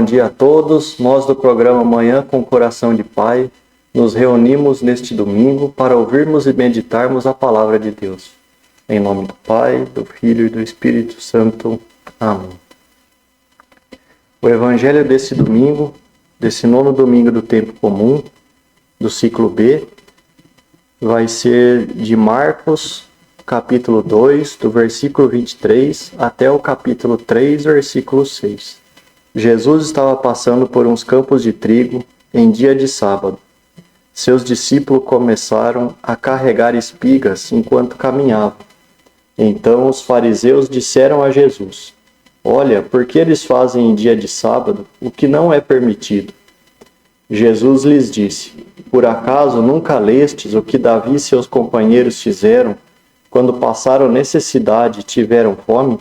dia a todos. Nós do programa Manhã com Coração de Pai nos reunimos neste domingo para ouvirmos e meditarmos a palavra de Deus. Em nome do Pai, do Filho e do Espírito Santo. Amém. O evangelho desse domingo, desse nono domingo do tempo comum, do ciclo B, vai ser de Marcos, capítulo 2, do versículo 23 até o capítulo 3, versículo 6. Jesus estava passando por uns campos de trigo em dia de sábado. Seus discípulos começaram a carregar espigas enquanto caminhavam. Então os fariseus disseram a Jesus: "Olha, por que eles fazem em dia de sábado o que não é permitido?" Jesus lhes disse: "Por acaso nunca lestes o que Davi e seus companheiros fizeram quando passaram necessidade e tiveram fome?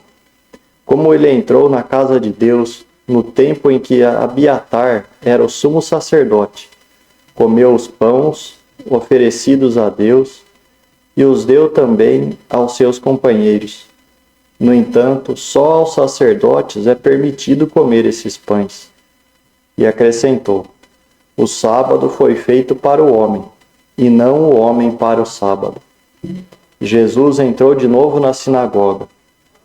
Como ele entrou na casa de Deus no tempo em que Abiatar era o sumo sacerdote, comeu os pães oferecidos a Deus e os deu também aos seus companheiros. No entanto, só aos sacerdotes é permitido comer esses pães." E acrescentou: "O sábado foi feito para o homem, e não o homem para o sábado." Jesus entrou de novo na sinagoga.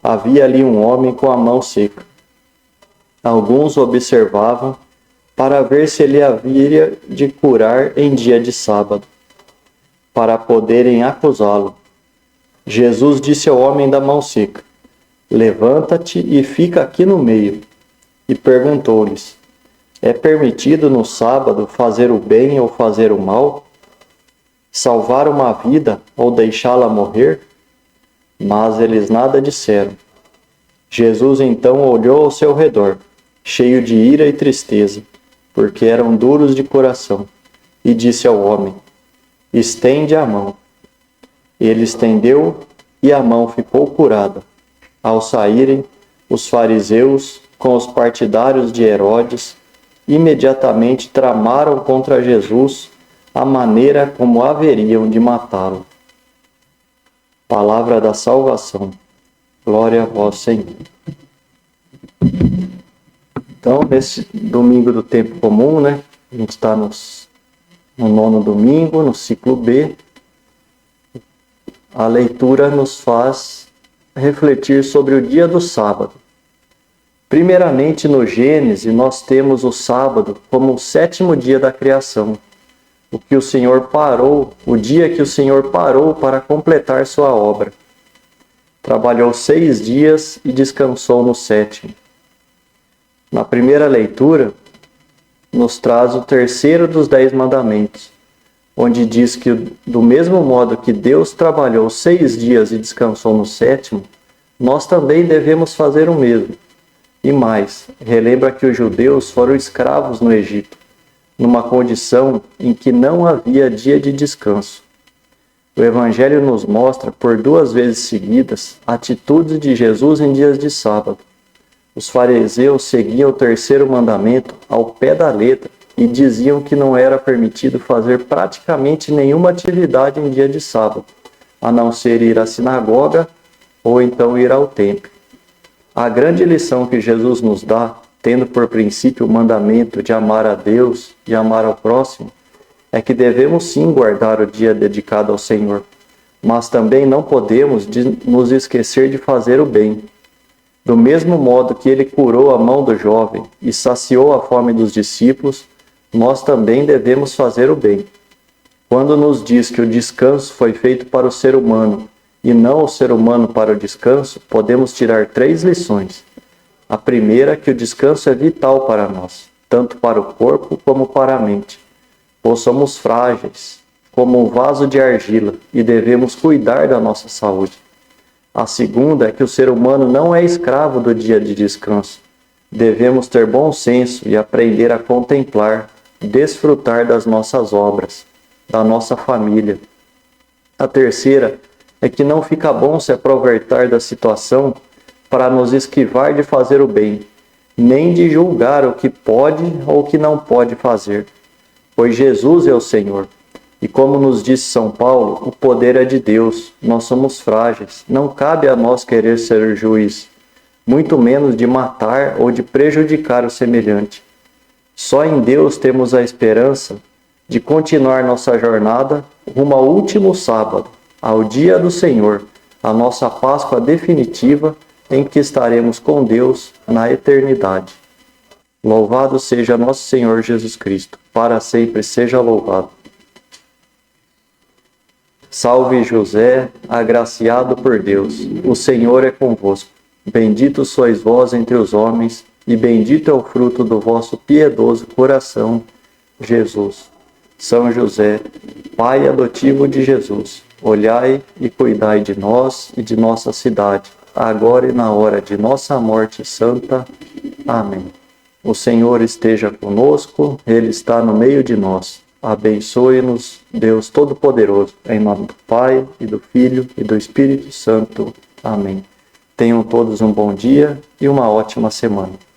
Havia ali um homem com a mão seca. Alguns observavam para ver se ele haveria de curar em dia de sábado, para poderem acusá-lo. Jesus disse ao homem da mão seca: "Levanta-te e fica aqui no meio." E perguntou-lhes: "É permitido no sábado fazer o bem ou fazer o mal? Salvar uma vida ou deixá-la morrer?" Mas eles nada disseram. Jesus então olhou ao seu redor, cheio de ira e tristeza, porque eram duros de coração, e disse ao homem: "Estende a mão." Ele estendeu e a mão ficou curada. Ao saírem, os fariseus, com os partidários de Herodes, imediatamente tramaram contra Jesus a maneira como haveriam de matá-lo. Palavra da salvação. Glória a vós, Senhor. Então, nesse domingo do tempo comum, a gente está no nono domingo, no ciclo B. A leitura nos faz refletir sobre o dia do sábado. Primeiramente, no Gênesis, nós temos o sábado como o sétimo dia da criação, o dia que o Senhor parou para completar sua obra. Trabalhou 6 dias e descansou no sétimo. Na primeira leitura, nos traz o terceiro dos 10 mandamentos, onde diz que, do mesmo modo que Deus trabalhou 6 dias e descansou no sétimo, nós também devemos fazer o mesmo. E mais, relembra que os judeus foram escravos no Egito, numa condição em que não havia dia de descanso. O Evangelho nos mostra, por 2 vezes seguidas, atitudes de Jesus em dias de sábado. Os fariseus seguiam o terceiro mandamento ao pé da letra e diziam que não era permitido fazer praticamente nenhuma atividade em dia de sábado, a não ser ir à sinagoga ou então ir ao templo. A grande lição que Jesus nos dá, tendo por princípio o mandamento de amar a Deus e amar ao próximo, é que devemos sim guardar o dia dedicado ao Senhor, mas também não podemos nos esquecer de fazer o bem. Do mesmo modo que ele curou a mão do jovem e saciou a fome dos discípulos, nós também devemos fazer o bem. Quando nos diz que o descanso foi feito para o ser humano e não o ser humano para o descanso, podemos tirar 3 lições. A primeira é que o descanso é vital para nós, tanto para o corpo como para a mente, pois somos frágeis, como um vaso de argila, e devemos cuidar da nossa saúde. A segunda é que o ser humano não é escravo do dia de descanso. Devemos ter bom senso e aprender a contemplar, desfrutar das nossas obras, da nossa família. A terceira é que não fica bom se aproveitar da situação para nos esquivar de fazer o bem, nem de julgar o que pode ou o que não pode fazer. Pois Jesus é o Senhor. E como nos disse São Paulo, o poder é de Deus, nós somos frágeis, não cabe a nós querer ser juiz, muito menos de matar ou de prejudicar o semelhante. Só em Deus temos a esperança de continuar nossa jornada rumo ao último sábado, ao dia do Senhor, a nossa Páscoa definitiva em que estaremos com Deus na eternidade. Louvado seja nosso Senhor Jesus Cristo, para sempre seja louvado. Salve José, agraciado por Deus, o Senhor é convosco. Bendito sois vós entre os homens, e bendito é o fruto do vosso piedoso coração, Jesus. São José, Pai adotivo de Jesus, olhai e cuidai de nós e de nossa cidade, agora e na hora de nossa morte santa. Amém. O Senhor esteja conosco, Ele está no meio de nós. Abençoe-nos, Deus Todo-Poderoso, em nome do Pai, e do Filho, e do Espírito Santo. Amém. Tenham todos um bom dia e uma ótima semana.